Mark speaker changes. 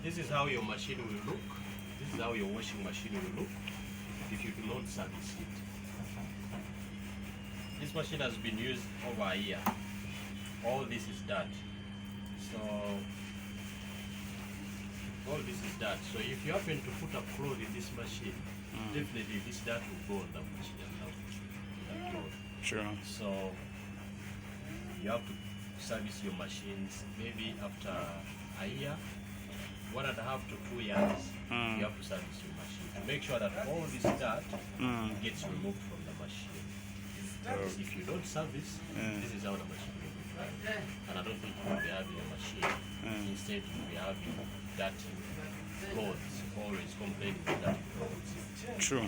Speaker 1: This is how your machine will look. This is how your washing machine will look if you do not service it. This machine has been used over a year. All this is dirt. So all this is dirt. So if you happen to put a cloth in this machine, definitely this dirt will go on the machine and not the cloth.
Speaker 2: Sure.
Speaker 1: So you have to service your machines maybe after a year, 1.5 to 2 years. You have to service your machine to make sure that all this dirt gets removed from the machine. If you don't service, this is how the machine will be running. And I don't think you will be having a machine. Instead, you will be having dirty clothes, always complaining about dirty clothes.
Speaker 2: True.